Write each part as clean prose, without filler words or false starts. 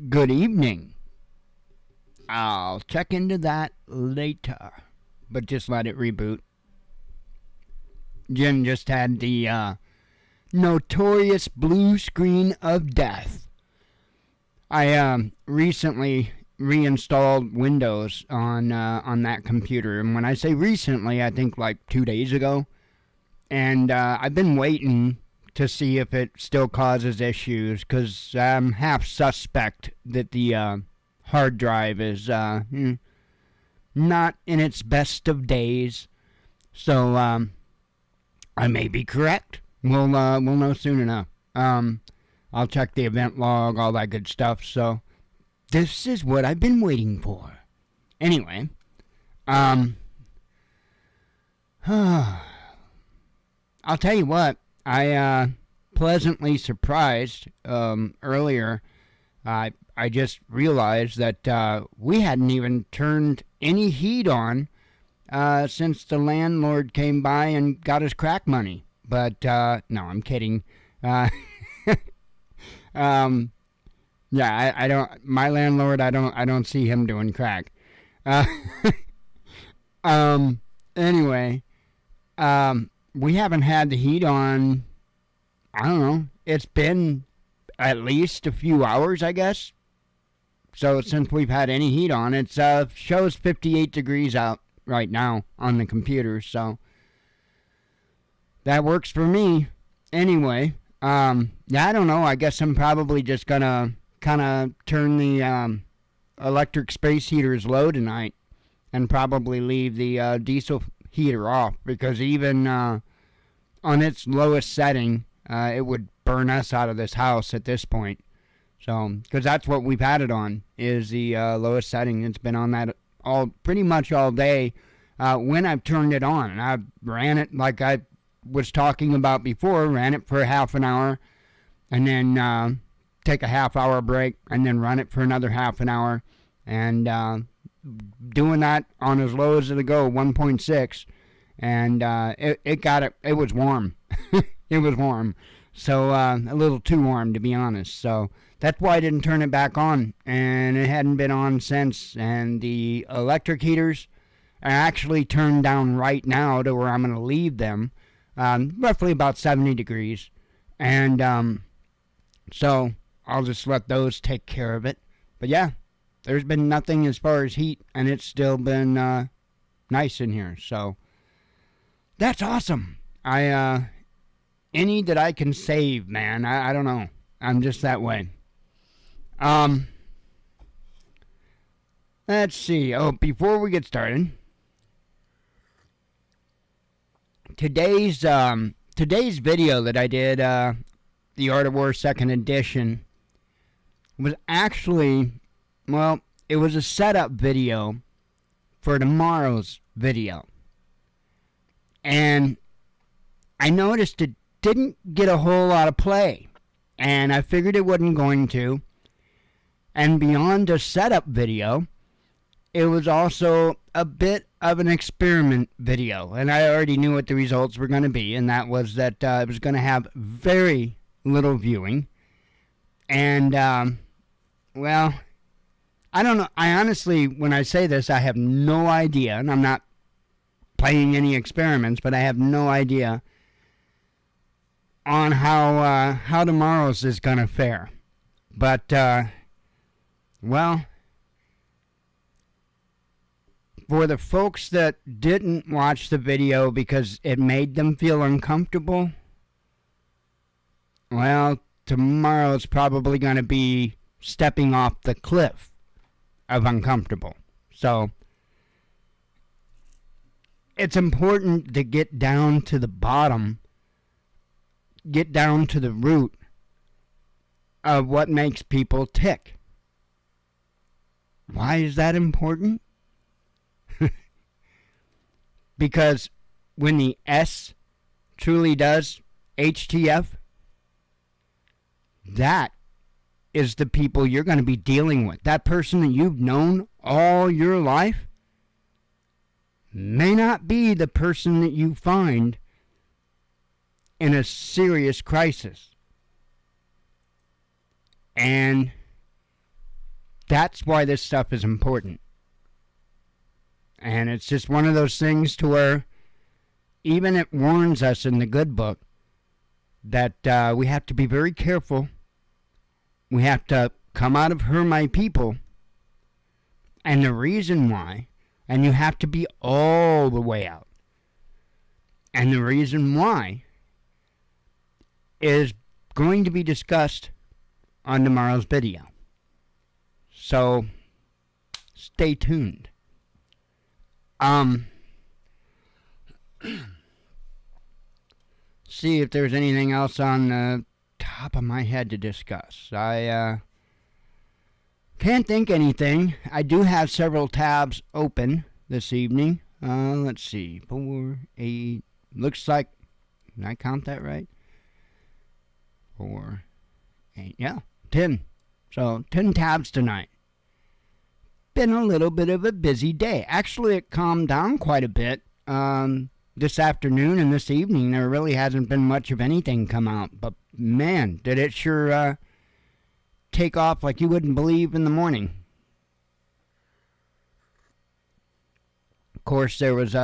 good evening. I'll check into that later, but just let it reboot. Jen just had the notorious blue screen of death. I recently reinstalled Windows on that computer, and when I say recently, I think like 2 days ago. And I've been waiting to see if it still causes issues, because I'm half suspect that the hard drive is not in its best of days. So I may be correct. We'll know soon enough. I'll check the event log, all that good stuff. So this is what I've been waiting for. Anyway, I'll tell you what. I pleasantly surprised earlier. I just realized that we hadn't even turned any heat on since the landlord came by and got his crack money. But no, I'm kidding. Yeah, I don't. My landlord, I don't see him doing crack. Anyway, we haven't had the heat on. I don't know. It's been at least a few hours, I guess. So since we've had any heat on, it shows 58 degrees out right now on the computer. So that works for me. Anyway, yeah, I don't know. I guess I'm probably just gonna kind of turn the electric space heaters low tonight, and probably leave the diesel heater off, because even on its lowest setting, it would burn us out of this house at this point. So, because that's what we've had it on, is the lowest setting. It's been on that pretty much all day when I've turned it on. And I ran it like I was talking about before, ran it for half an hour, and then take a half-hour break, and then run it for another half an hour. And doing that on as low as it'll go, 1.6, and it was warm. It was warm. So a little too warm, to be honest. So that's why I didn't turn it back on, and it hadn't been on since. And the electric heaters are actually turned down right now to where I'm going to leave them, roughly about 70 degrees. And so I'll just let those take care of it. But yeah, there's been nothing as far as heat, and it's still been nice in here. So that's awesome. Any that I can save, man. I don't know. I'm just that way. Let's see. Oh, before we get started, today's video that I did, The Art of War 2nd Edition, was actually, well, it was a setup video for tomorrow's video. And I noticed it didn't get a whole lot of play, and I figured it wasn't going to. And beyond a setup video, it was also a bit of an experiment video, and I already knew what the results were going to be, and that was that it was going to have very little viewing. And well, I don't know. I honestly, when I say this, I have no idea, and I'm not playing any experiments, but I have no idea on how tomorrow's is gonna fare. But well, for the folks that didn't watch the video because it made them feel uncomfortable, well, tomorrow's probably gonna be stepping off the cliff of uncomfortable. So it's important to get down to the bottom, get down to the root of what makes people tick. Why is that important? Because when the S truly does HTF, that is the people you're going to be dealing with. That person that you've known all your life may not be the person that you find in a serious crisis. And That's why this stuff is important. And it's just one of those things to where even it warns us in the good book that we have to be very careful. We have to come out of her, my people. And the reason why, and you have to be all the way out. And the reason why is going to be discussed on tomorrow's video. So, stay tuned. See if there's anything else on the top of my head to discuss. I can't think anything. I do have several tabs open this evening. Let's see. 4, 8. Looks like, did I count that right? 4, 8. Yeah, 10. So 10 tabs tonight. Been a little bit of a busy day. Actually, it calmed down quite a bit this afternoon and this evening. There really hasn't been much of anything come out. But man, did it sure take off like you wouldn't believe in the morning. Of course, there was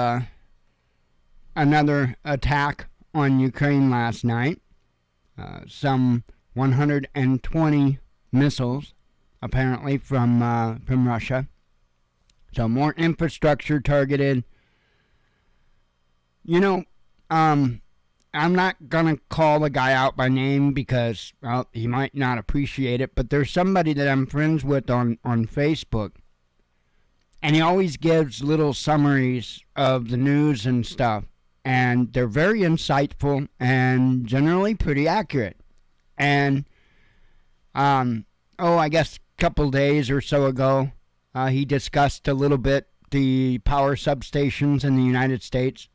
another attack on Ukraine last night. Some 120 missiles, apparently, from Russia. So more infrastructure targeted. You know, I'm not going to call the guy out by name because, well, he might not appreciate it, but there's somebody that I'm friends with on Facebook, and he always gives little summaries of the news and stuff, and they're very insightful and generally pretty accurate. And, I guess a couple days or so ago, he discussed a little bit the power substations in the United States,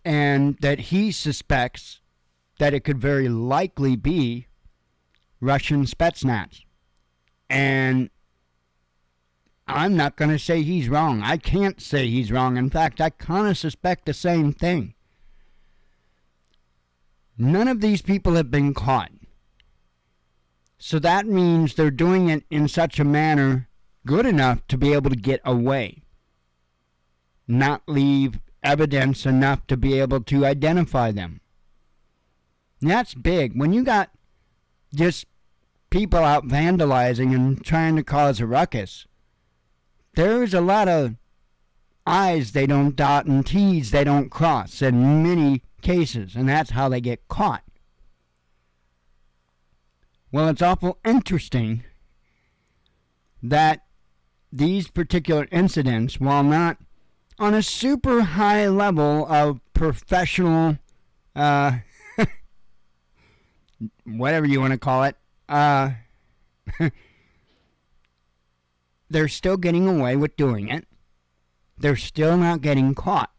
and that he suspects that it could very likely be Russian Spetsnaz. And I'm not going to say he's wrong. I can't say he's wrong. In fact, I kind of suspect the same thing. None of these people have been caught. So that means they're doing it in such a manner good enough to be able to get away. Not leave evidence enough to be able to identify them. And that's big. When you got just people out vandalizing and trying to cause a ruckus, there's a lot of I's they don't dot and T's they don't cross in many cases, and that's how they get caught. Well, it's awful interesting that these particular incidents, while not on a super high level of professional, whatever you want to call it, they're still getting away with doing it. They're still not getting caught.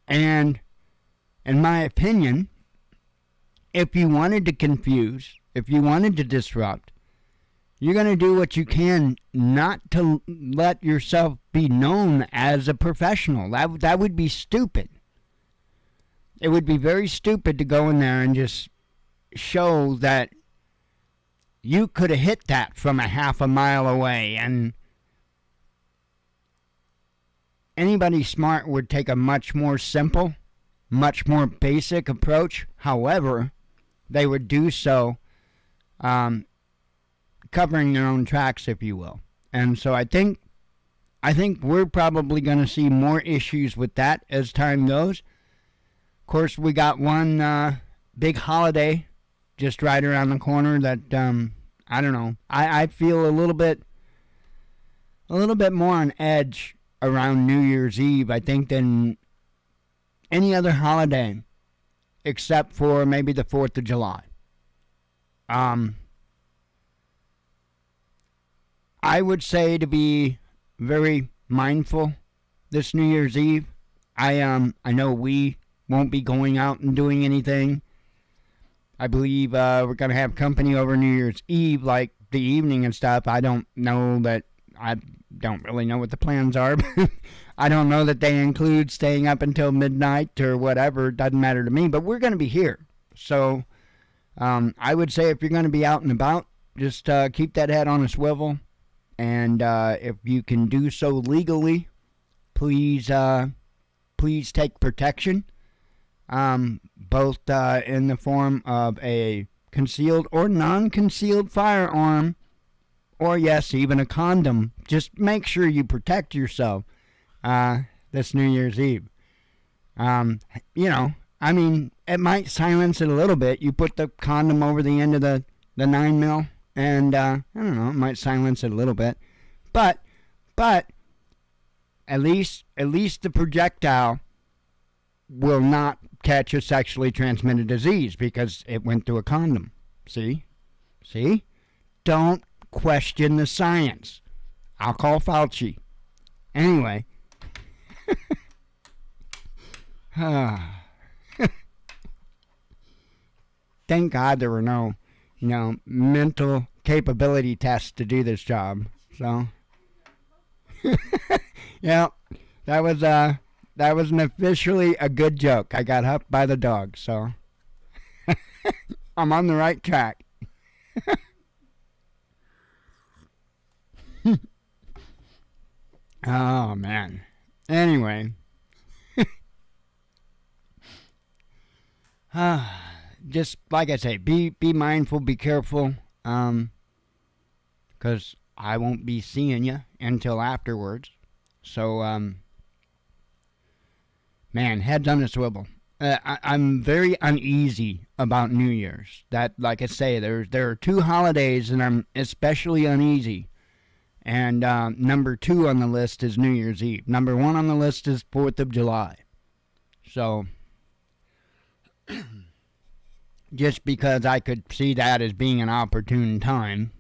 And, in my opinion, if you wanted to confuse, if you wanted to disrupt, you're going to do what you can not to let yourself be known as a professional. That would be stupid. It would be very stupid to go in there and just show that you could have hit that from a half a mile away. And anybody smart would take a much more simple, much more basic approach. However, they would do so covering their own tracks, if you will. And so I think we're probably going to see more issues with that as time goes. Of course, we got one big holiday just right around the corner that I don't know. I feel a little bit more on edge around New Year's Eve, I think, than any other holiday except for maybe the 4th of July. I would say to be very mindful this New Year's Eve. I know we won't be going out and doing anything. I believe we're going to have company over New Year's Eve, like the evening and stuff. I don't really know what the plans are. I don't know that they include staying up until midnight or whatever. It doesn't matter to me, but we're going to be here. So I would say if you're going to be out and about, just keep that head on a swivel. And if you can do so legally, please take protection, both in the form of a concealed or non-concealed firearm, or yes, even a condom. Just make sure you protect yourself this New Year's Eve. It might silence it a little bit. You put the condom over the end of the 9mm, and I don't know, it might silence it a little bit. But at least the projectile will not catch a sexually transmitted disease because it went through a condom. See? Don't question the science. I'll call Fauci. Anyway. Thank God there were no, mental capability tests to do this job. So, yeah, that was an officially a good joke. I got huffed by the dog, so I'm on the right track. Oh man. Anyway. Just like I say, be mindful, be careful, because I won't be seeing you until afterwards. So, man, heads on a swivel. I'm very uneasy about New Year's. That, like I say, there are two holidays and I'm especially uneasy. And number 2 on the list is New Year's Eve. Number 1 on the list is 4th of July. So, just because I could see that as being an opportune time.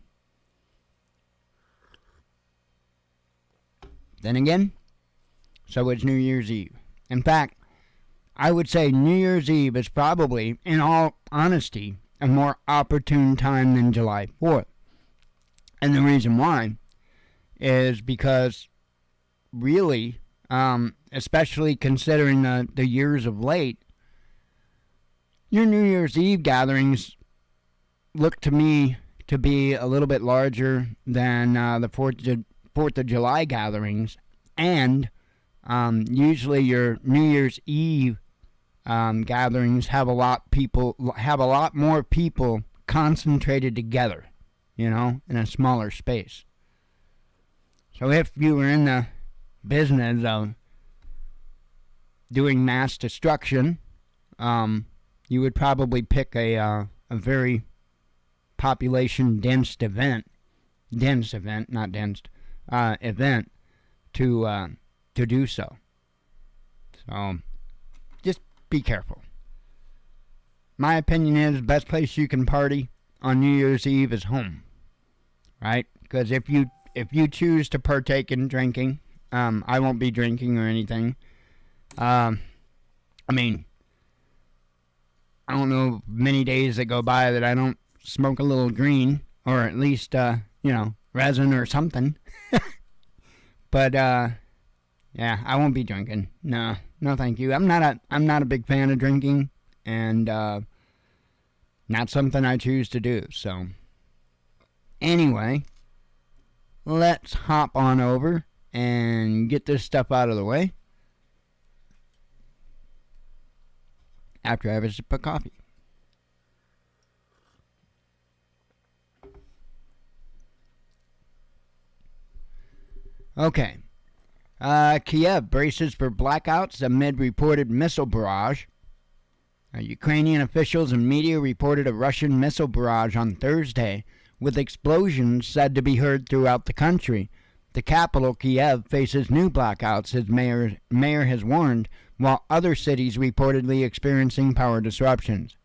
Then again, so it's New Year's Eve. In fact, I would say New Year's Eve is probably, in all honesty, a more opportune time than July 4th. And the reason why is because, really, especially considering the years of late, your New Year's Eve gatherings look to me to be a little bit larger than the 4th of July gatherings, and usually your New Year's Eve gatherings have a lot more people concentrated together, in a smaller space. So if you were in the business of doing mass destruction, you would probably pick a very population dense event to do so. So just be careful. My opinion is the best place you can party on New Year's Eve is home, right? Because if you choose to partake in drinking, I won't be drinking or anything. I don't know many days that go by that I don't smoke a little green, or at least, resin or something. But, yeah, I won't be drinking. No, thank you. I'm not a big fan of drinking, and, not something I choose to do, so. Anyway, let's hop on over and get this stuff out of the way after I have a sip of coffee. Okay. Kiev braces for blackouts amid reported missile barrage. Ukrainian officials and media reported a Russian missile barrage on Thursday, with explosions said to be heard throughout the country. The capital, Kiev, faces new blackouts, as mayor has warned, while other cities reportedly experiencing power disruptions.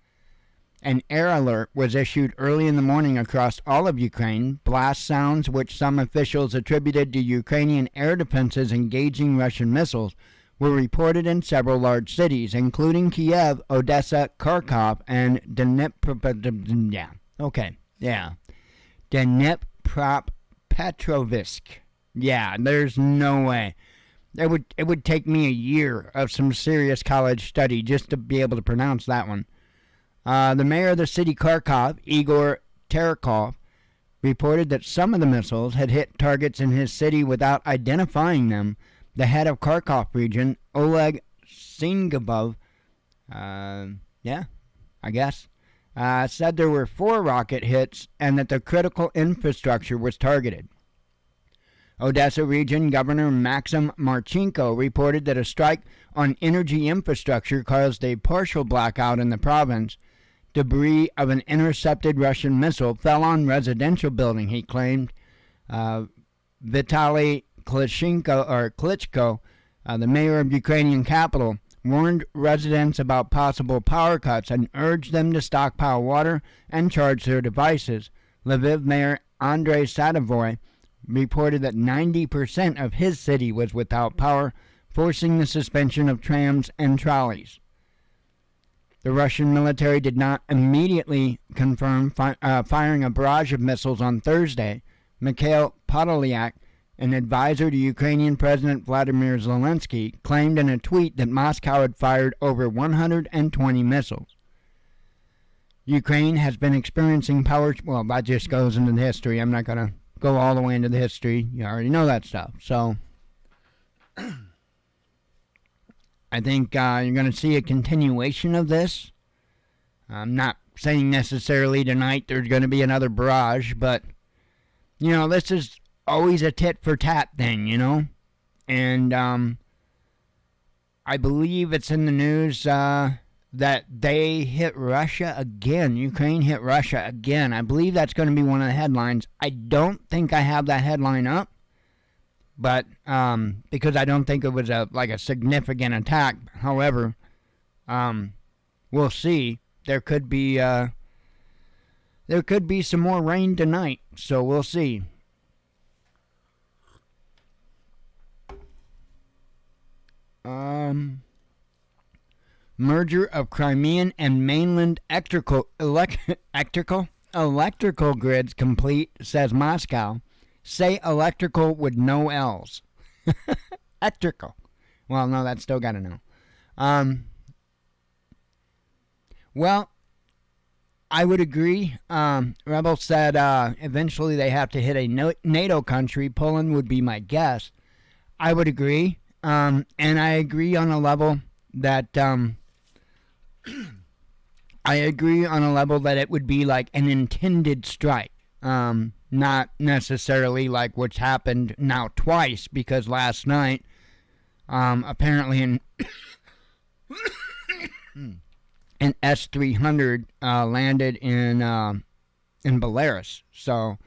An air alert was issued early in the morning across all of Ukraine. Blast sounds, which some officials attributed to Ukrainian air defenses engaging Russian missiles, were reported in several large cities, including Kiev, Odessa, Kharkov, and Dnipropetrovsk. Yeah, there's no way. It would take me a year of some serious college study just to be able to pronounce that one. The mayor of the city Kharkov, Igor Terekov, reported that some of the missiles had hit targets in his city without identifying them. The head of Kharkov region, Oleg Singabov, said there were 4 rocket hits and that the critical infrastructure was targeted. Odessa region Governor Maxim Marchenko reported that a strike on energy infrastructure caused a partial blackout in the province. Debris of an intercepted Russian missile fell on residential building, he claimed. Vitaly Klitschko, the mayor of Ukrainian capital, warned residents about possible power cuts and urged them to stockpile water and charge their devices. Lviv Mayor Andrei Sadavoy reported that 90% of his city was without power, forcing the suspension of trams and trolleys. The Russian military did not immediately confirm firing a barrage of missiles on Thursday. Mikhail Podolyak, an advisor to Ukrainian President Vladimir Zelensky, claimed in a tweet that Moscow had fired over 120 missiles. Ukraine has been experiencing power... Well, that just goes into the history. I'm not going to go all the way into the history. You already know that stuff. So, I think you're going to see a continuation of this. I'm not saying necessarily tonight there's going to be another barrage, but, this is always a tit-for-tat thing, And I believe it's in the news that they hit Russia again. Ukraine hit Russia again. I believe that's going to be one of the headlines. I don't think I have that headline up, but because I don't think it was a significant attack. However, we'll see. There could be some more rain tonight, so we'll see. Merger of Crimean and mainland electrical grids complete, says Moscow. Say electrical with no L's. Electrical. Well, no, that's still got to know. Well, I would agree. Rebels said eventually they have to hit a NATO country. Poland would be my guess. I would agree. And I agree on a level that it would be like an intended strike. Not necessarily like what's happened now twice, because last night, apparently an S-300 landed in Belarus. So,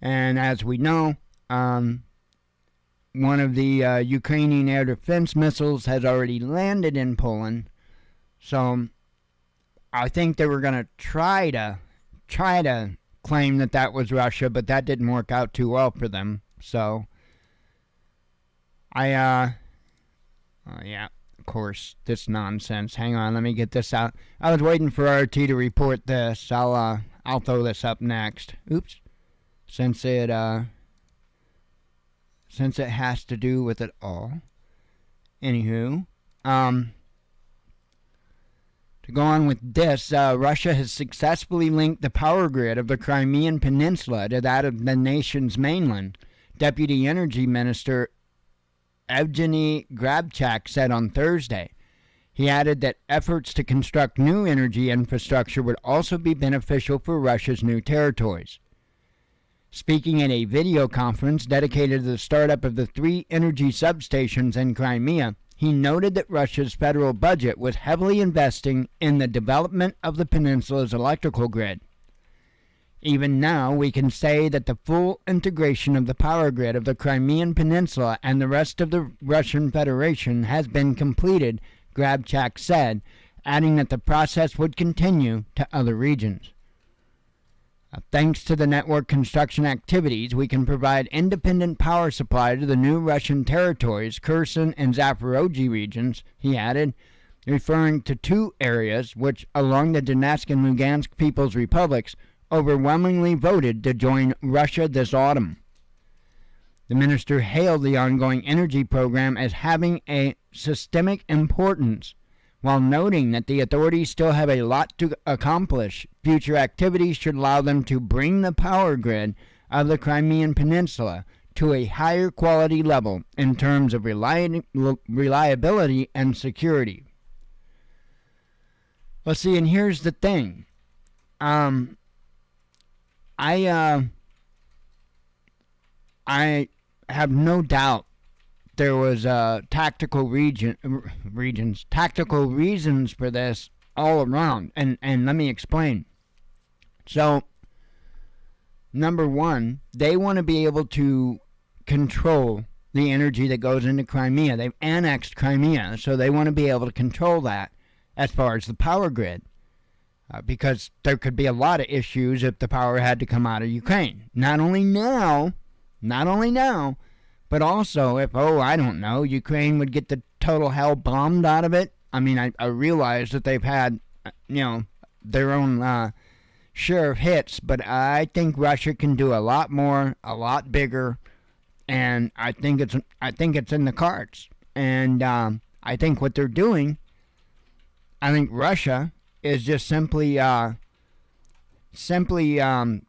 and as we know, one of the Ukrainian air defense missiles has already landed in Poland. So I think they were going to try to claim that was Russia, but that didn't work out too well for them. So of course, this nonsense. Hang on, let me get this out. I was waiting for RT to report this. I'll throw this up next. Oops. Since it has to do with it all. Anywho, to go on with this, Russia has successfully linked the power grid of the Crimean Peninsula to that of the nation's mainland. Deputy Energy Minister Evgeny Grabchak said on Thursday. He added that efforts to construct new energy infrastructure would also be beneficial for Russia's new territories. Speaking at a video conference dedicated to the startup of the 3 energy substations in Crimea, he noted that Russia's federal budget was heavily investing in the development of the peninsula's electrical grid. Even now, we can say that the full integration of the power grid of the Crimean Peninsula and the rest of the Russian Federation has been completed, Grabchak said, adding that the process would continue to other regions. Thanks to the network construction activities, we can provide independent power supply to the new Russian territories, Kherson and Zaporozhye regions, he added, referring to 2 areas which, along the Donetsk and Lugansk People's Republics, overwhelmingly voted to join Russia this autumn. The minister hailed the ongoing energy program as having a systemic importance, while noting that the authorities still have a lot to accomplish. Future activities should allow them to bring the power grid of the Crimean Peninsula to a higher quality level in terms of reliability and security. Let's see, and here's the thing. I have no doubt there was tactical reasons for this all around, and let me explain. So, number one, they want to be able to control the energy that goes into Crimea. They've annexed Crimea, so they want to be able to control that as far as the power grid, because there could be a lot of issues if the power had to come out of Ukraine. Not only now, but also if, I don't know, Ukraine would get the total hell bombed out of it. I mean, I realize that they've had, their own share of hits, but I think Russia can do a lot more, a lot bigger, and I think it's in the cards. And I think what they're doing, I think Russia is just simply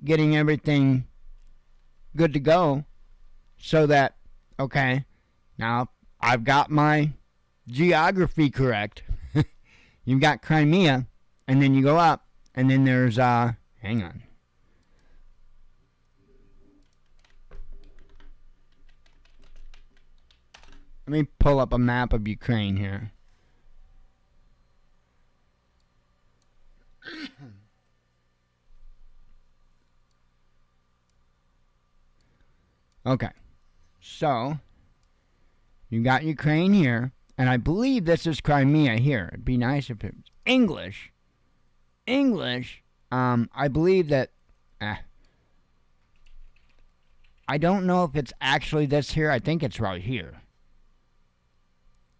getting everything good to go, so that, okay, now I've got my geography correct. You've got Crimea, and then you go up, and then there's hang on. Let me pull up a map of Ukraine here. Okay, so you got Ukraine here, and I believe this is Crimea here. It'd be nice if it was English. I believe that. I don't know if it's actually this here. I think it's right here.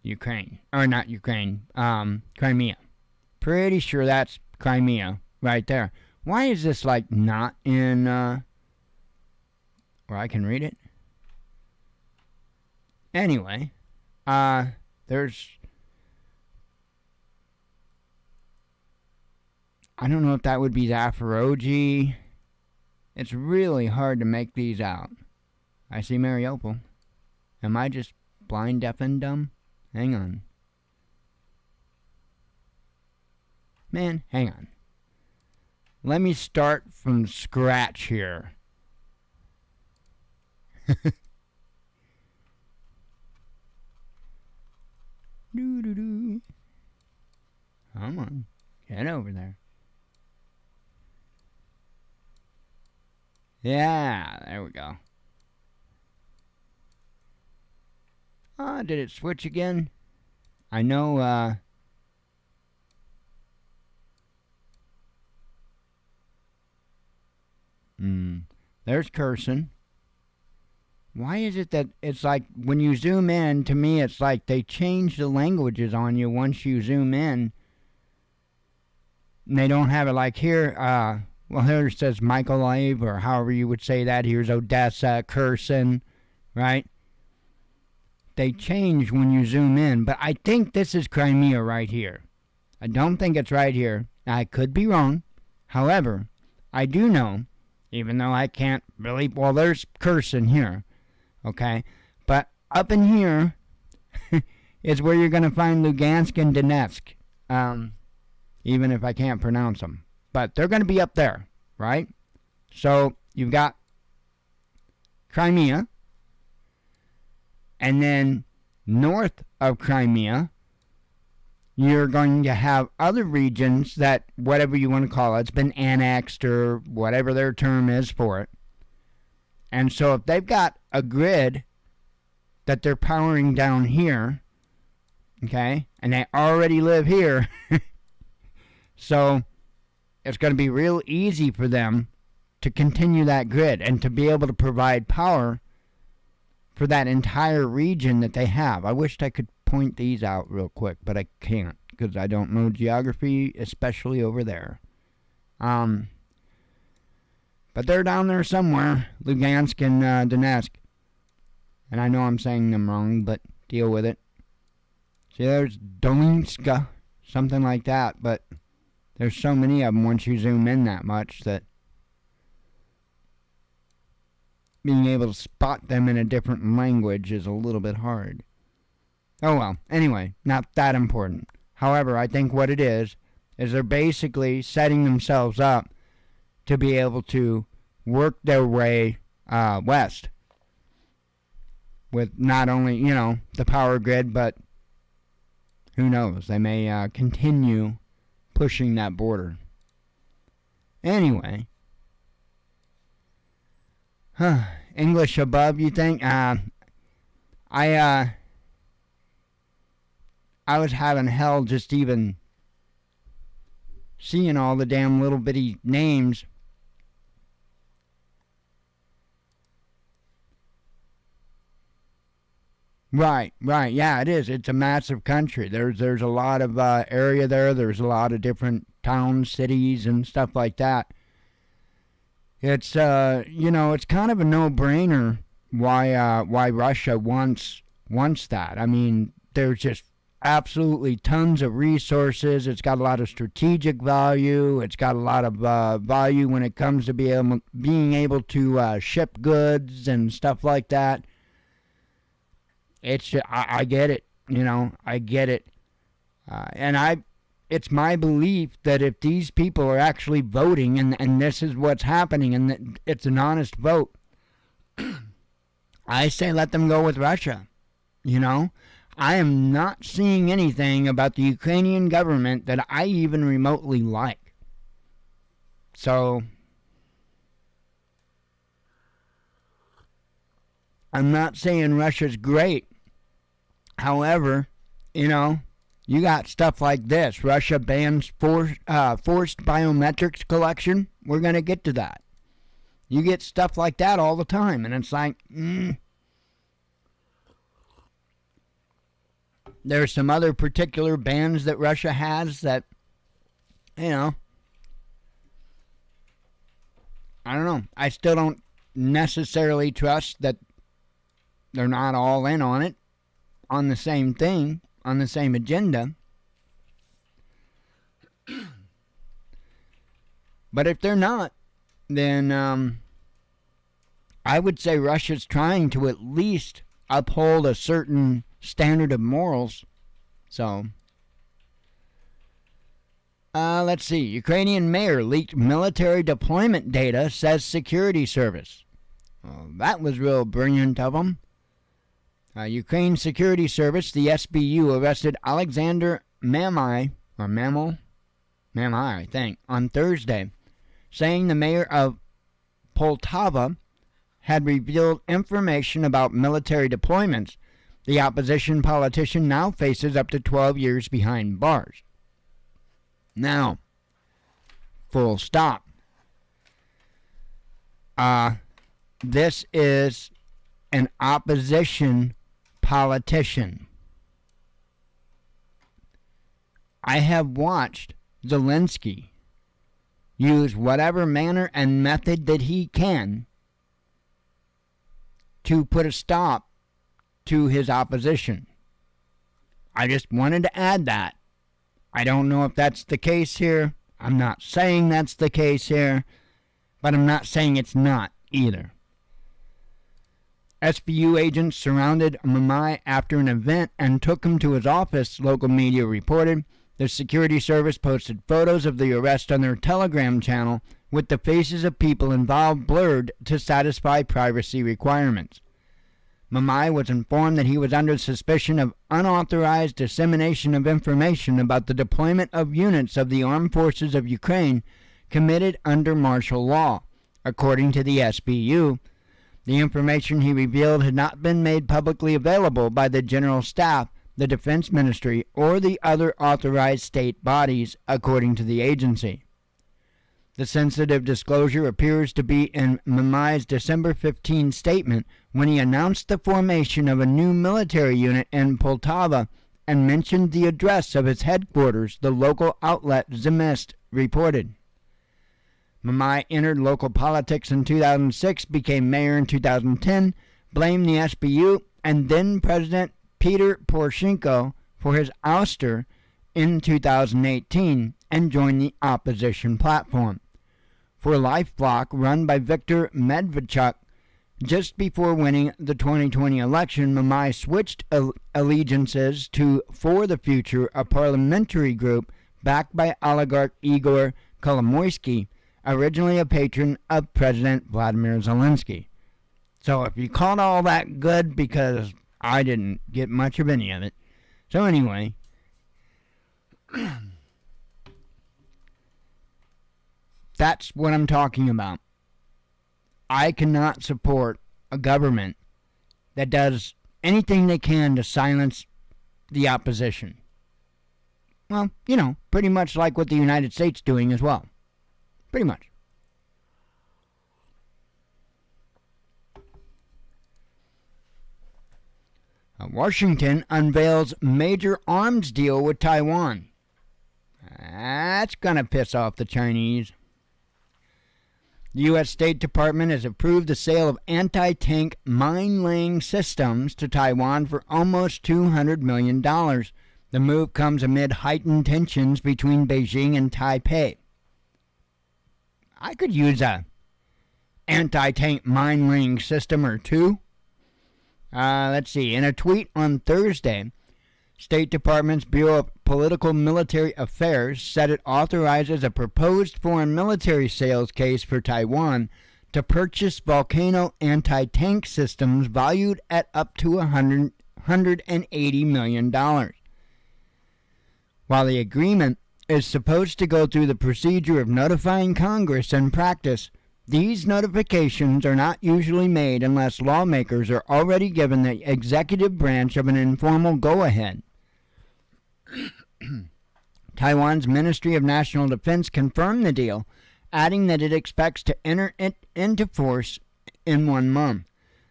Ukraine, or not Ukraine. Crimea. Pretty sure that's Crimea right there. Why is this like not in where I can read it? Anyway, there's, I don't know if that would be Zaporozhye. It's really hard to make these out. I see Mariupol. Am I just blind, deaf, and dumb? Hang on. Man, hang on. Let me start from scratch here. Doo-doo-doo. Come on. Get over there. Yeah, there we go. Did it switch again? I know, there's Kherson. Why is it that it's like when you zoom in, to me it's like they change the languages on you once you zoom in. And they don't have it like here, well, here it says Mykolaiv, or however you would say that. Here's Odessa, Kherson, right? They change when you zoom in, but I think this is Crimea right here. I don't think it's right here. I could be wrong. However, I do know, even though I can't really, well, there's Kherson here, okay? But up in here is where you're going to find Lugansk and Donetsk, even if I can't pronounce them. But they're going to be up there, right? So you've got Crimea, and then north of Crimea, you're going to have other regions that, whatever you want to call it, it's been annexed or whatever their term is for it. And so if they've got a grid that they're powering down here, okay, and they already live here, so it's going to be real easy for them to continue that grid and to be able to provide power for that entire region that they have. I wished I could point these out real quick, but I can't because I don't know geography, especially over there. But they're down there somewhere, Lugansk and Donetsk. And I know I'm saying them wrong, but deal with it. See, there's Donetsk, something like that, but there's so many of them once you zoom in that much that being able to spot them in a different language is a little bit hard. Oh well, anyway, not that important. However, I think what it is they're basically setting themselves up to be able to work their way west with not only, the power grid, but who knows, they may continue pushing that border. Anyway, English above, you think? I was having hell just even seeing all the damn little bitty names. Right, yeah, it is. It's a massive country. There's a lot of area there. There's a lot of different towns, cities, and stuff like that. It's it's kind of a no-brainer why Russia wants that. I mean, there's just absolutely tons of resources. It's got a lot of strategic value. It's got a lot of value when it comes to being able to ship goods and stuff like that. I get it, I get it. It's my belief that if these people are actually voting and this is what's happening and that it's an honest vote, I say let them go with Russia. I am not seeing anything about the Ukrainian government that I even remotely like. So I'm not saying Russia's great. However, you got stuff like this. Russia bans forced biometrics collection. We're going to get to that. You get stuff like that all the time. And it's like, There's some other particular bans that Russia has that, I don't know. I still don't necessarily trust that they're not all in on it, on the same thing, on the same agenda. But if they're not, then I would say Russia's trying to at least uphold a certain standard of morals. So, let's see. Ukrainian mayor leaked military deployment data, says security service. Well, that was real brilliant of them. Ukraine Security Service, the SBU, arrested Alexander Mamai, I think, on Thursday, saying the mayor of Poltava had revealed information about military deployments. The opposition politician now faces up to 12 years behind bars. Now, full stop. This is an opposition politician. I have watched Zelensky use whatever manner and method that he can to put a stop to his opposition. I just wanted to add that. I don't know if that's the case here. I'm not saying that's the case here, but I'm not saying it's not either. SBU agents surrounded Mamai after an event and took him to his office, local media reported. The security service posted photos of the arrest on their Telegram channel with the faces of people involved blurred to satisfy privacy requirements. Mamai was informed that he was under suspicion of unauthorized dissemination of information about the deployment of units of the armed forces of Ukraine committed under martial law. According to the SBU, the information he revealed had not been made publicly available by the General Staff, the Defense Ministry, or the other authorized state bodies, according to the agency. The sensitive disclosure appears to be in Mamai's December 15 statement when he announced the formation of a new military unit in Poltava and mentioned the address of its headquarters, the local outlet Zemest reported. Mamai entered local politics in 2006, became mayor in 2010, blamed the SBU and then President Peter Poroshenko for his ouster in 2018 and joined the opposition platform. For LifeBlock, run by Viktor Medvedchuk, Just before winning the 2020 election, Mamai switched allegiances to For the Future, a parliamentary group backed by oligarch Igor Kolomoisky, originally a patron of President Vladimir Zelensky. So if you called all that good, because I didn't get much of any of it. So anyway, that's what I'm talking about. I cannot support a government that does anything they can to silence the opposition. Well, pretty much like what the United States is doing as well. Pretty much. Washington unveils major arms deal with Taiwan. That's gonna piss off the Chinese. The U.S. State Department has approved the sale of anti-tank mine-laying systems to Taiwan for almost $200 million. The move comes amid heightened tensions between Beijing and Taipei. I could use a anti-tank mine-laying system or two. Let's see. In a tweet on Thursday, State Department's Bureau of Political Military Affairs said it authorizes a proposed foreign military sales case for Taiwan to purchase Volcano anti-tank systems valued at up to $180 million. While the agreement is supposed to go through the procedure of notifying Congress, in practice, these notifications are not usually made unless lawmakers are already given the executive branch of an informal go-ahead. Taiwan's Ministry of National Defense confirmed the deal, adding that it expects to enter it into force in 1 month.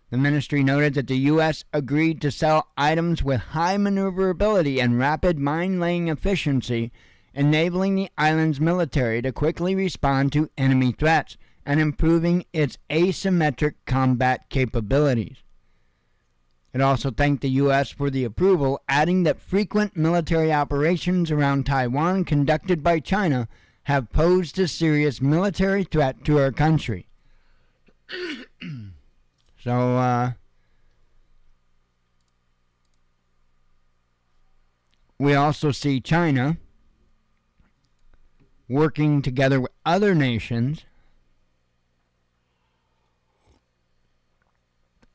The ministry noted that the U.S. agreed to sell items with high maneuverability and rapid mine-laying efficiency, enabling the island's military to quickly respond to enemy threats and improving its asymmetric combat capabilities. It also thanked the U.S. for the approval, adding that frequent military operations around Taiwan conducted by China have posed a serious military threat to our country. So, we also see China working together with other nations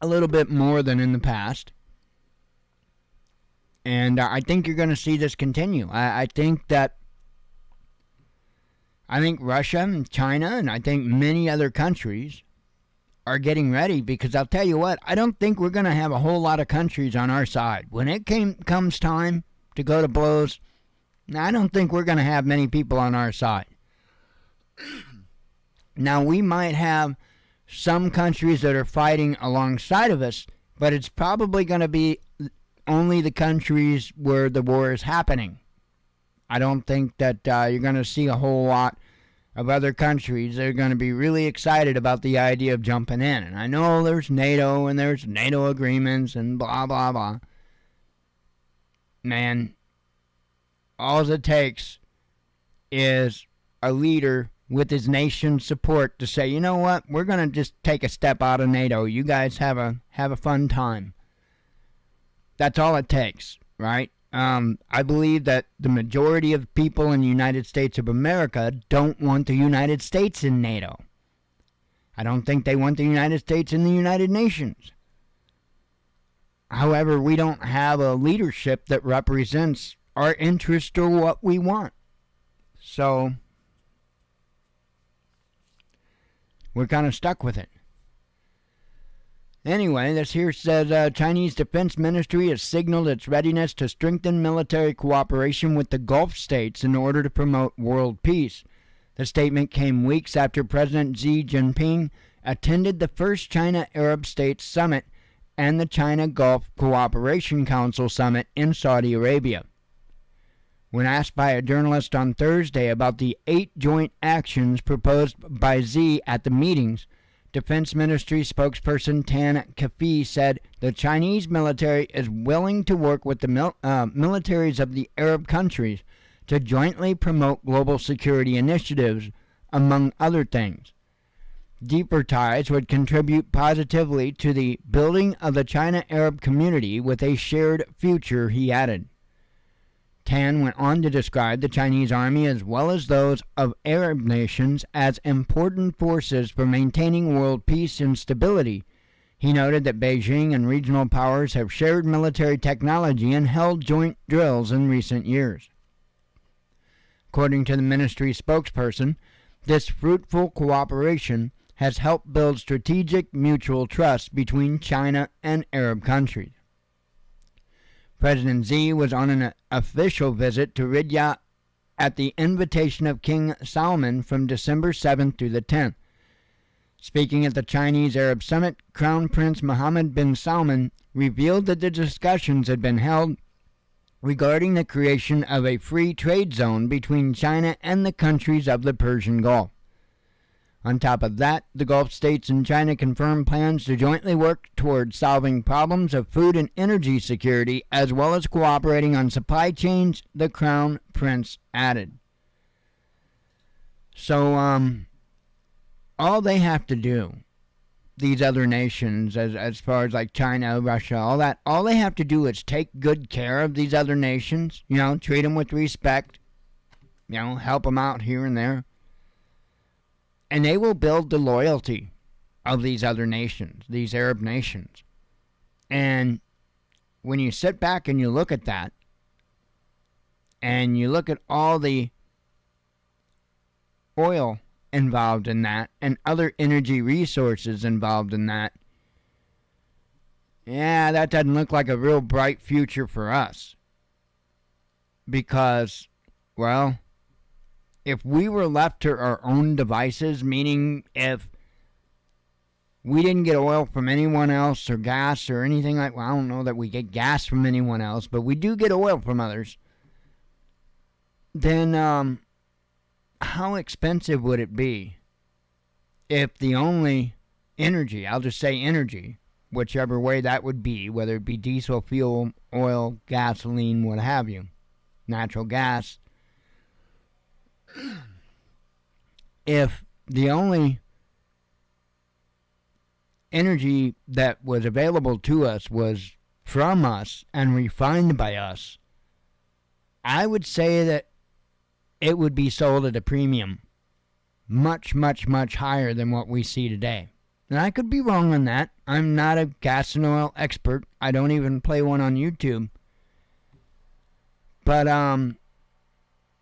a little bit more than in the past. And I think you're going to see this continue. I think Russia and China and I think many other countries are getting ready, because I'll tell you what, I don't think we're going to have a whole lot of countries on our side. When it comes time to go to blows, I don't think we're going to have many people on our side. Now, we might have some countries that are fighting alongside of us, but it's probably going to be only the countries where the war is happening. I don't think that you're going to see a whole lot of other countries that are going to be really excited about the idea of jumping in. And I know there's NATO and there's NATO agreements and blah, blah, blah. Man, all it takes is a leader with his nation's support to say, you know what, we're going to just take a step out of NATO. You guys have a fun time. That's all it takes, right? I believe that the majority of people in the United States of America don't want the United States in NATO. I don't think they want the United States in the United Nations. However, we don't have a leadership that represents our interest or what we want. So we're kind of stuck with it. Anyway, this here says Chinese Defense Ministry has signaled its readiness to strengthen military cooperation with the Gulf states in order to promote world peace. The statement came weeks after President Xi Jinping attended the first China-Arab States Summit and the China Gulf Cooperation Council Summit in Saudi Arabia. When asked by a journalist on Thursday about the 8 joint actions proposed by Xi at the meetings, Defense Ministry spokesperson Tan Kafi said the Chinese military is willing to work with the militaries of the Arab countries to jointly promote global security initiatives, among other things. Deeper ties would contribute positively to the building of the China-Arab community with a shared future, he added. Tan went on to describe the Chinese army as well as those of Arab nations as important forces for maintaining world peace and stability. He noted that Beijing and regional powers have shared military technology and held joint drills in recent years. According to the ministry spokesperson, this fruitful cooperation has helped build strategic mutual trust between China and Arab countries. President Xi was on an official visit to Riyadh at the invitation of King Salman from December 7th through the 10th. Speaking at the Chinese-Arab Summit, Crown Prince Mohammed bin Salman revealed that the discussions had been held regarding the creation of a free trade zone between China and the countries of the Persian Gulf. On top of that, the Gulf states and China confirmed plans to jointly work toward solving problems of food and energy security, as well as cooperating on supply chains, the Crown Prince added. So, all they have to do, these other nations, as far as like China, Russia, all they have to do is take good care of these other nations, treat them with respect, help them out here and there. And they will build the loyalty of these other nations, these Arab nations. And when you sit back and you look at that, and you look at all the oil involved in that, and other energy resources involved in that, yeah, that doesn't look like a real bright future for us. Because, well, if we were left to our own devices, meaning if we didn't get oil from anyone else or gas or anything like, well, I don't know that we get gas from anyone else, but we do get oil from others, then how expensive would it be if the only energy, I'll just say energy, whichever way that would be, whether it be diesel, fuel, oil, gasoline, what have you, natural gas, if the only energy that was available to us was from us and refined by us, I would say that it would be sold at a premium much, much, much higher than what we see today. And I could be wrong on that. I'm not a gas and oil expert. I don't even play one on YouTube. But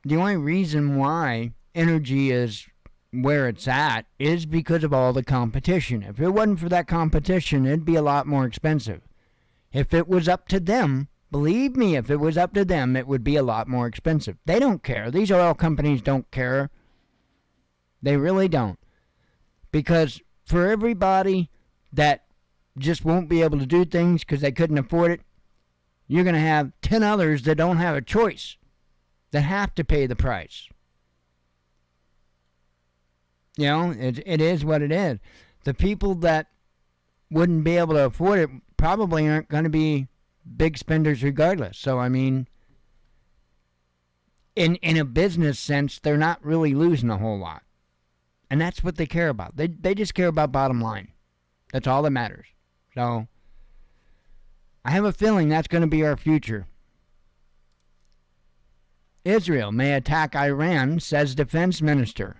the only reason why energy is where it's at is because of all the competition. If it wasn't for that competition, it'd be a lot more expensive. If it was up to them, believe me, if it was up to them, it would be a lot more expensive. They don't care. These oil companies don't care. They really don't. Because for everybody that just won't be able to do things because they couldn't afford it, you're going to have 10 others that don't have a choice, that have to pay the price. It is what it is. The people that wouldn't be able to afford it probably aren't going to be big spenders regardless. So, I mean, in a business sense, they're not really losing a whole lot. And that's what they care about. They just care about bottom line. That's all that matters. So, I have a feeling that's going to be our future. Israel may attack Iran, says defense minister.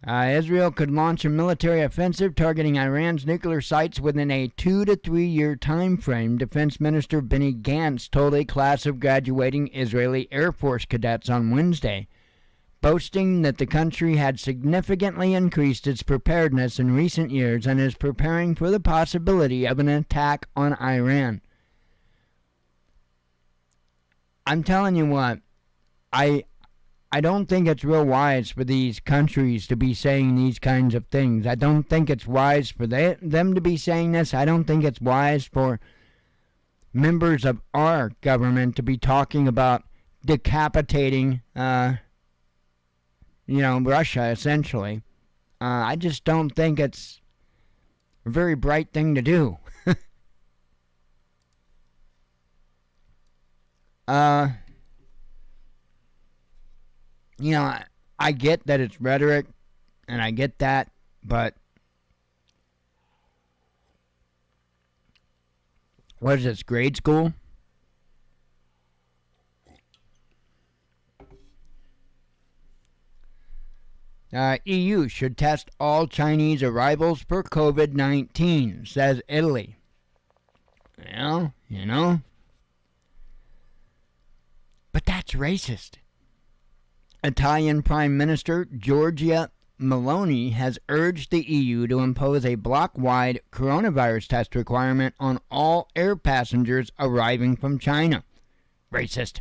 Israel could launch a military offensive targeting Iran's nuclear sites within a 2 to 3 year time frame, Defense Minister Benny Gantz told a class of graduating Israeli Air Force cadets on Wednesday, boasting that the country had significantly increased its preparedness in recent years and is preparing for the possibility of an attack on Iran. I'm telling you what, I don't think it's real wise for these countries to be saying these kinds of things. I don't think it's wise for them to be saying this. I don't think it's wise for members of our government to be talking about decapitating, Russia, essentially. I just don't think it's a very bright thing to do. I get that it's rhetoric, and I get that, But what is this, grade school? EU should test all Chinese arrivals for COVID-19, says Italy. Well, but that's racist. Italian Prime Minister Giorgia Meloni has urged the EU to impose a bloc-wide coronavirus test requirement on all air passengers arriving from China. Racist.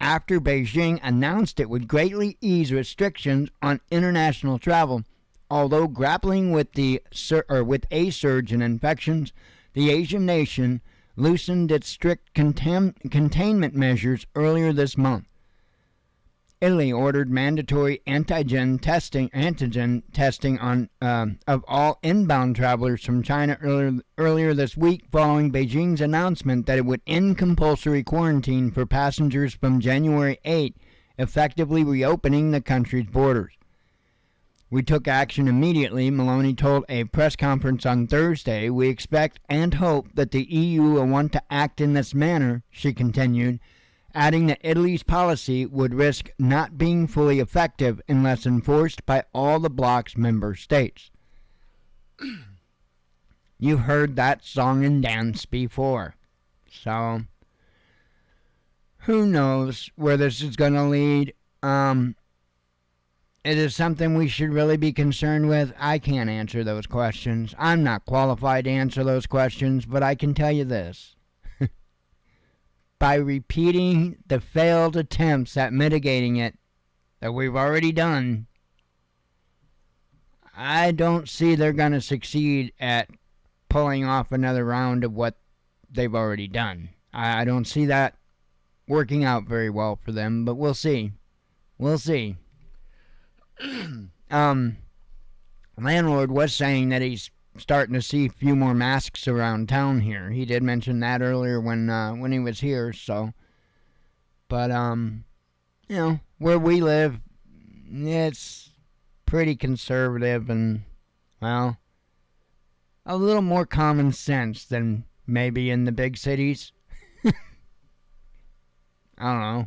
After Beijing announced it would greatly ease restrictions on international travel, although grappling with a surge in infections, the Asian nation loosened its strict containment measures earlier this month. Italy ordered mandatory antigen testing on of all inbound travelers from China earlier this week, following Beijing's announcement that it would end compulsory quarantine for passengers from January 8, effectively reopening the country's borders. We took action immediately, Meloni told a press conference on Thursday. We expect and hope that the EU will want to act in this manner, she continued, adding that Italy's policy would risk not being fully effective unless enforced by all the bloc's member states. You've heard that song and dance before. So, who knows where this is going to lead? It is something we should really be concerned with. I can't answer those questions. I'm not qualified to answer those questions, but I can tell you this. By repeating the failed attempts at mitigating it that we've already done, I don't see they're going to succeed at pulling off another round of what they've already done. I don't see that working out very well for them, but we'll see. We'll see. Landlord was saying that he's starting to see a few more masks around town here. He did mention that earlier when he was here. So, but where we live, it's pretty conservative and, well, a little more common sense than maybe in the big cities. I don't know.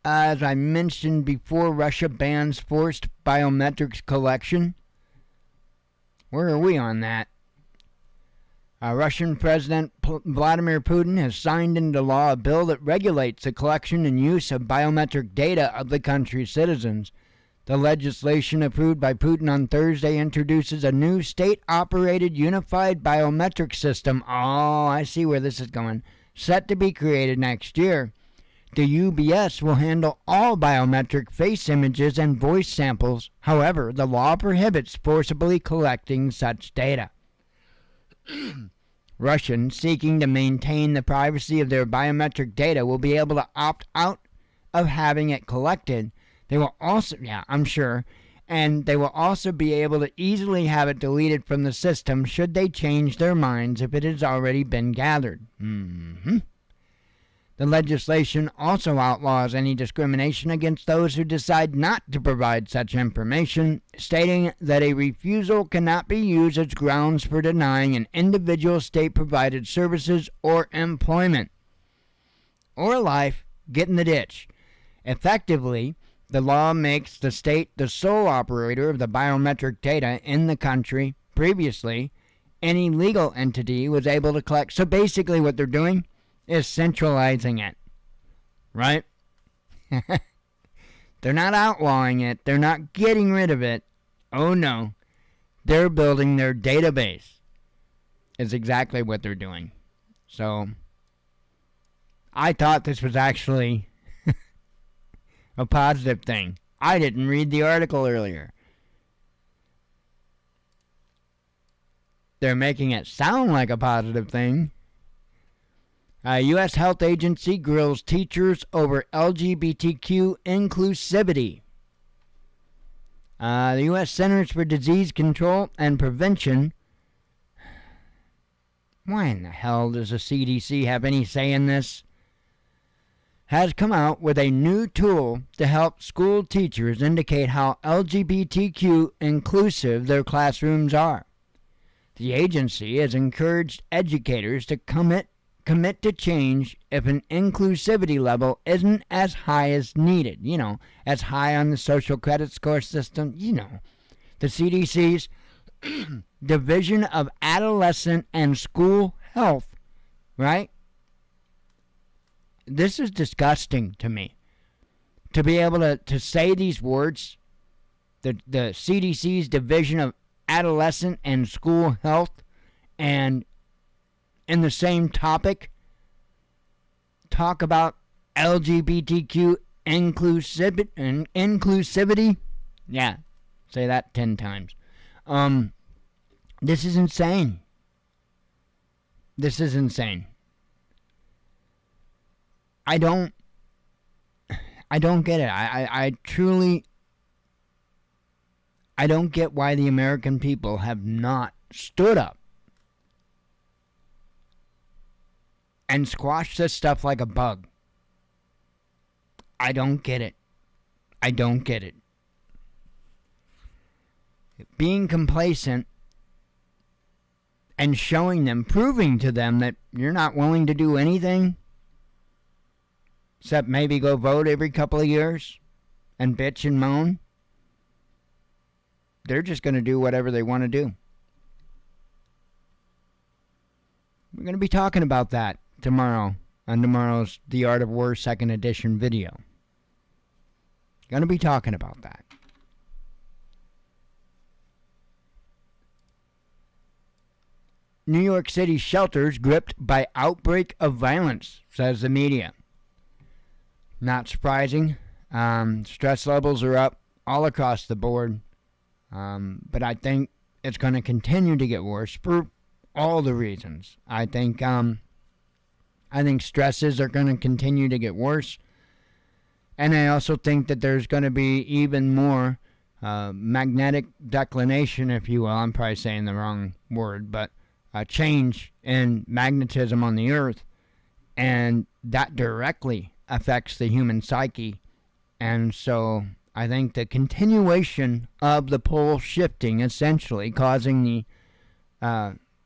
As I mentioned before, Russia bans forced biometrics collection. Where are we on that? Russian President Vladimir Putin has signed into law a bill that regulates the collection and use of biometric data of the country's citizens. The legislation approved by Putin on Thursday introduces a new state-operated unified biometric system. Oh, I see where this is going. Set to be created next year. The UBS will handle all biometric face images and voice samples. However, the law prohibits forcibly collecting such data. Russians seeking to maintain the privacy of their biometric data will be able to opt out of having it collected. They will also, and they will also be able to easily have it deleted from the system should they change their minds if it has already been gathered. The legislation also outlaws any discrimination against those who decide not to provide such information, stating that a refusal cannot be used as grounds for denying an individual state-provided services or employment. Or life, get in the ditch. Effectively, the law makes the state the sole operator of the biometric data in the country. Previously, any legal entity was able to collect. So basically what they're doing is centralizing it, right? They're not outlawing it. They're not getting rid of it. Oh, no. They're building their database is exactly what they're doing. So, I thought this was actually a positive thing. I didn't read the article earlier. They're making it sound like a positive thing. U.S. Health Agency grills teachers over LGBTQ inclusivity. The U.S. Centers for Disease Control and Prevention. Why in the hell does the CDC have any say in this? has come out with a new tool to help school teachers indicate how LGBTQ inclusive their classrooms are. The agency has encouraged educators to commit to change if an inclusivity level isn't as high as needed. As high on the social credit score system. The CDC's Division of Adolescent and School Health, right? This is disgusting to me. To be able to say these words, the CDC's Division of Adolescent and School Health, and in the same topic, talk about LGBTQ inclusivity. Yeah, say that 10 times. This is insane. This is insane. I don't get it. I truly, I don't get why the American people have not stood up and squashed this stuff like a bug. I don't get it. I don't get it. Being complacent and showing them, proving to them that you're not willing to do anything except maybe go vote every couple of years and bitch and moan. They're just going to do whatever they want to do. We're going to be talking about that tomorrow on tomorrow's The Art of War 2nd edition video. Going to be talking about that. New York City shelters gripped by outbreak of violence, says the media. Not surprising. Stress levels are up all across the board. But I think it's going to continue to get worse for all the reasons. I think stresses are going to continue to get worse. And I also think that there's going to be even more magnetic declination, if you will. I'm probably saying the wrong word, but a change in magnetism on the earth. And that directly affects the human psyche. And so I think the continuation of the pole shifting, essentially causing the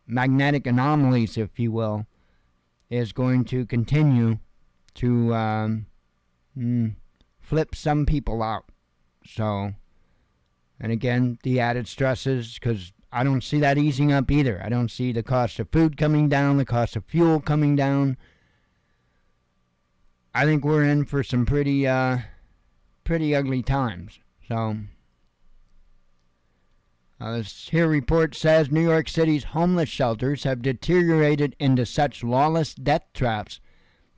magnetic anomalies, if you will, is going to continue to flip some people out. So, and again, the added stresses, because I don't see that easing up either. I don't see the cost of food coming down, the cost of fuel coming down. I think we're in for some pretty ugly times. So, this here report says New York City's homeless shelters have deteriorated into such lawless death traps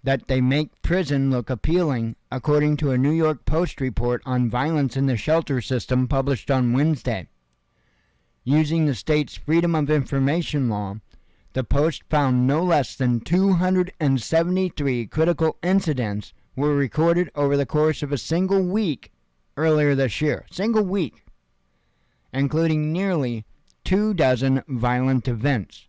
that they make prison look appealing, according to a New York Post report on violence in the shelter system published on Wednesday. Using the state's Freedom of Information law, the Post found no less than 273 critical incidents were recorded over the course of a single week earlier this year. Single week. Including nearly 24 violent events.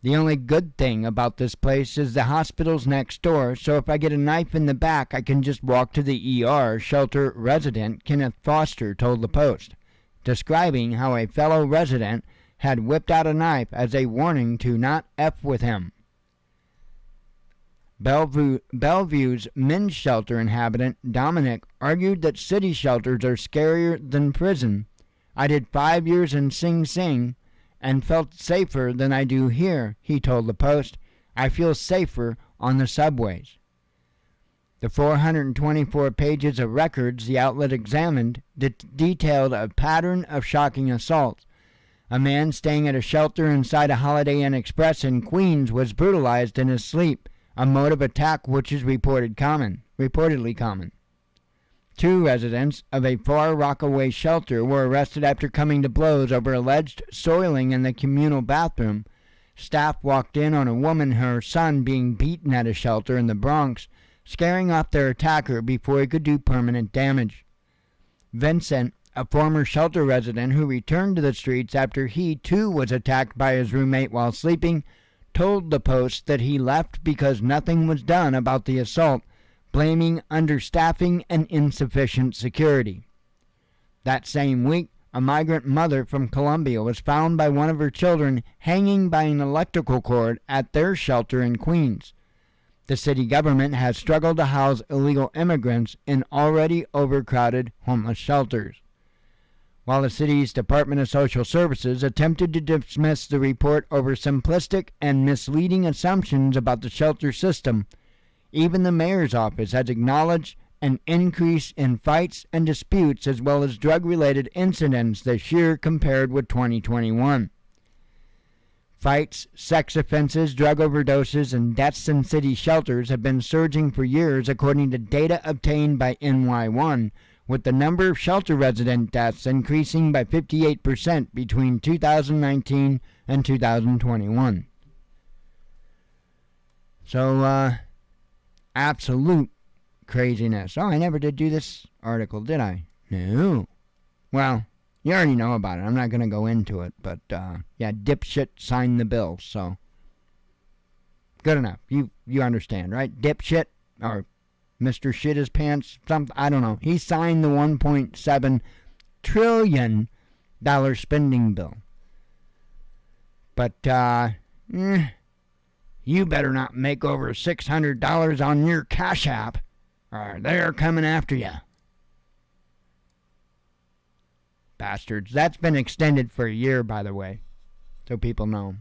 The only good thing about this place is the hospital's next door, so if I get a knife in the back, I can just walk to the ER, shelter resident Kenneth Foster told the Post, describing how a fellow resident had whipped out a knife as a warning to not F with him. Bellevue's men's shelter inhabitant, Dominic, argued that city shelters are scarier than prison. I did 5 years in Sing Sing and felt safer than I do here, he told the Post. I feel safer on the subways. The 424 pages of records the outlet examined detailed a pattern of shocking assaults. A man staying at a shelter inside a Holiday Inn Express in Queens was brutalized in his sleep, a mode of attack which is reportedly common. 2 residents of a Far Rockaway shelter were arrested after coming to blows over alleged soiling in the communal bathroom. Staff walked in on a woman and her son being beaten at a shelter in the Bronx, scaring off their attacker before he could do permanent damage. Vincent, a former shelter resident who returned to the streets after he too was attacked by his roommate while sleeping, told the Post that he left because nothing was done about the assault, blaming understaffing and insufficient security. That same week, a migrant mother from Colombia was found by one of her children hanging by an electrical cord at their shelter in Queens. The city government has struggled to house illegal immigrants in already overcrowded homeless shelters. While the city's Department of Social Services attempted to dismiss the report over simplistic and misleading assumptions about the shelter system, even the mayor's office has acknowledged an increase in fights and disputes as well as drug-related incidents this year compared with 2021. Fights, sex offenses, drug overdoses, and deaths in city shelters have been surging for years according to data obtained by NY1, with the number of shelter resident deaths increasing by 58% between 2019 and 2021. So, absolute craziness. Oh, I never did do this article, did I? No. Well, you already know about it. I'm not going to go into it, but, yeah, dipshit signed the bill, so. Good enough. You understand, right? Dipshit, or Mr. Shit His Pants, something, I don't know. He signed the $1.7 trillion spending bill. But, you better not make over $600 on your Cash App, or they're coming after you. Bastards. That's been extended for a year, by the way, so people know.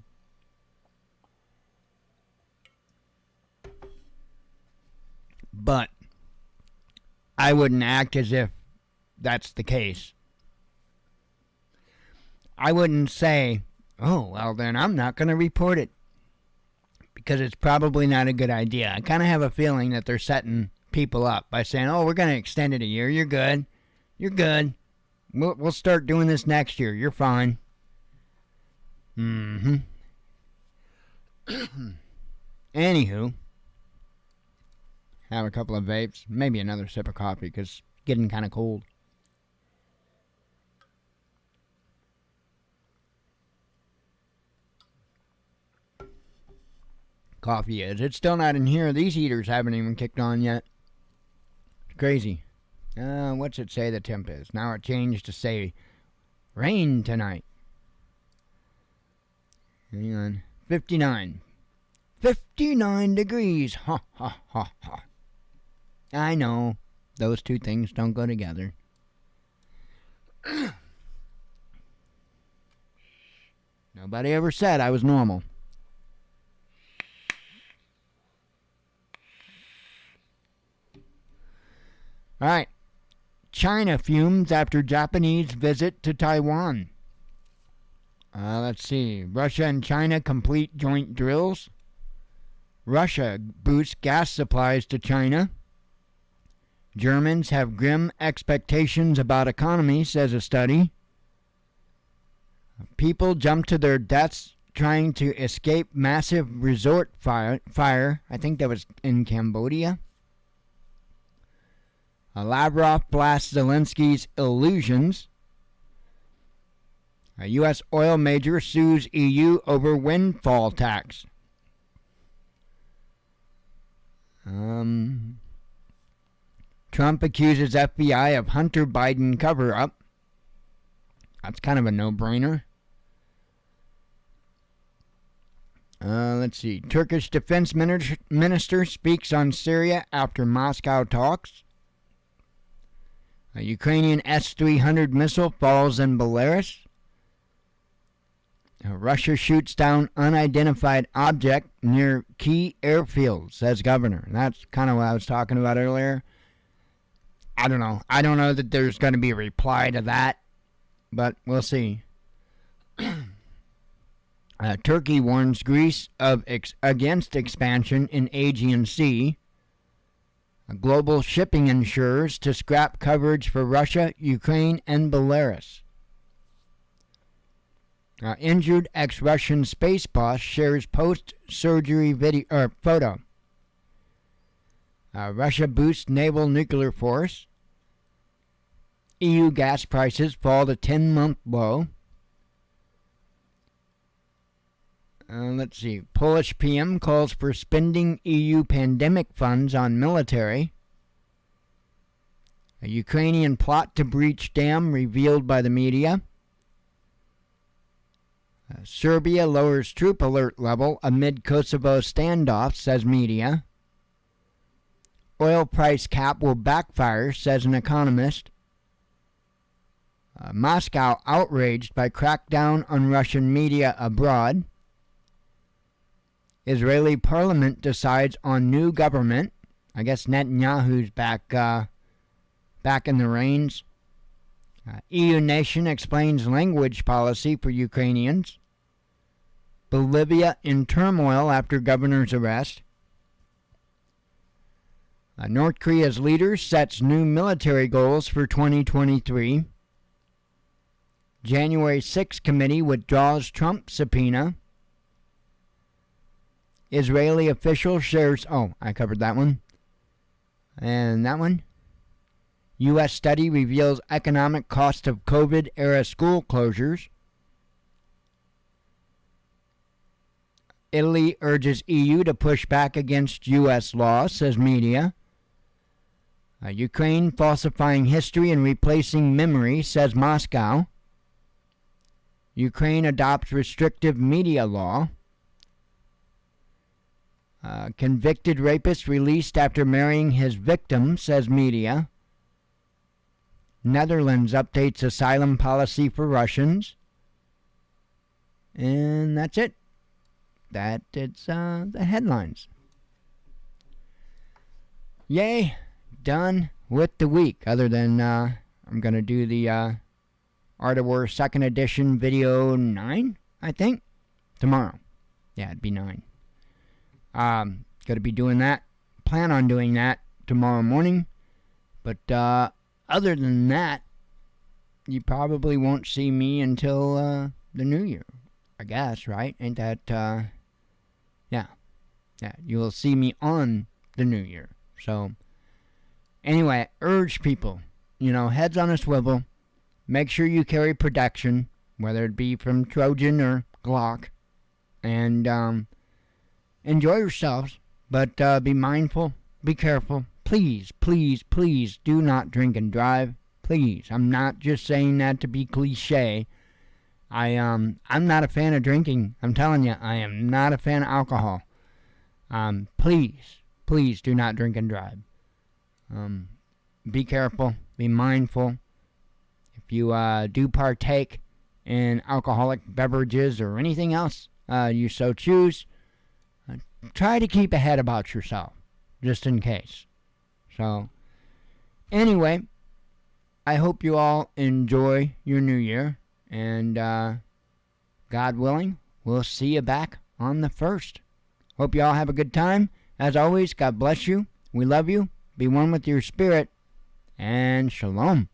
But I wouldn't act as if that's the case. I wouldn't say, oh, well, then I'm not going to report it, because it's probably not a good idea. I kind of have a feeling that they're setting people up by saying, oh, we're going to extend it a year. You're good. You're good. We'll start doing this next year. You're fine. Mm-hmm. Anywho, have a couple of vapes. Maybe another sip of coffee, because it's getting kind of cold. Coffee is. It's still not in here. These heaters haven't even kicked on yet. It's crazy. What's it say the temp is? Now it changed to say rain tonight. Hang on. 59. 59 degrees. Ha ha ha ha. I know. Those two things don't go together. Nobody ever said I was normal. All right. China fumes after Japanese visit to Taiwan. Let's see. Russia and China complete joint drills. Russia boosts gas supplies to China. Germans have grim expectations about economy, says a study. People jump to their deaths trying to escape massive resort fire. I think that was in Cambodia. Lavrov blasts Zelensky's illusions. A U.S. oil major sues EU over windfall tax. Trump accuses FBI of Hunter Biden cover-up. That's kind of a no-brainer. Let's see. Turkish defense minister speaks on Syria after Moscow talks. A Ukrainian S-300 missile falls in Belarus. Russia shoots down unidentified object near key airfield, says governor. That's kind of what I was talking about earlier. I don't know. I don't know that there's going to be a reply to that, but we'll see. Turkey warns Greece against expansion in Aegean Sea. Global shipping insurers to scrap coverage for Russia, Ukraine, and Belarus. Injured ex-Russian space boss shares post-surgery photo. Russia boosts naval nuclear force. EU gas prices fall to 10-month low. Let's see. Polish PM calls for spending EU pandemic funds on military. A Ukrainian plot to breach dam revealed by the media. Serbia lowers troop alert level amid Kosovo standoff, says media. Oil price cap will backfire, says an economist. Moscow outraged by crackdown on Russian media abroad. Israeli parliament decides on new government. I guess Netanyahu's back in the reins. EU nation explains language policy for Ukrainians. Bolivia in turmoil after governor's arrest. North Korea's leader sets new military goals for 2023. January 6 committee withdraws Trump subpoena. Israeli official shares... Oh, I covered that one. And that one. U.S. study reveals economic cost of COVID-era school closures. Italy urges EU to push back against U.S. law, says media. Ukraine falsifying history and replacing memory, says Moscow. Ukraine adopts restrictive media law. Convicted rapist released after marrying his victim, says media. Netherlands updates asylum policy for Russians. And that's it. It's the headlines. Yay, done with the week. Other than I'm going to do the Art of War 2nd edition video 9, I think, tomorrow. Yeah, it'd be 9. Going to be doing that. Plan on doing that tomorrow morning. But other than that, you probably won't see me until the new year, I guess, right? Ain't that... Yeah, you will see me on the new year. So, anyway, I urge people, heads on a swivel. Make sure you carry protection, whether it be from Trojan or Glock. And enjoy yourselves, but be mindful, be careful. Please, please, please do not drink and drive. Please, I'm not just saying that to be cliche. I'm not a fan of drinking. I'm telling you, I am not a fan of alcohol. Please do not drink and drive. Be careful, be mindful. If you do partake in alcoholic beverages or anything else you so choose, try to keep a head about yourself, just in case. So, anyway, I hope you all enjoy your new year, and God willing, we'll see you back on the 1st. Hope you all have a good time. As always, God bless you. We love you. Be one with your spirit. And shalom.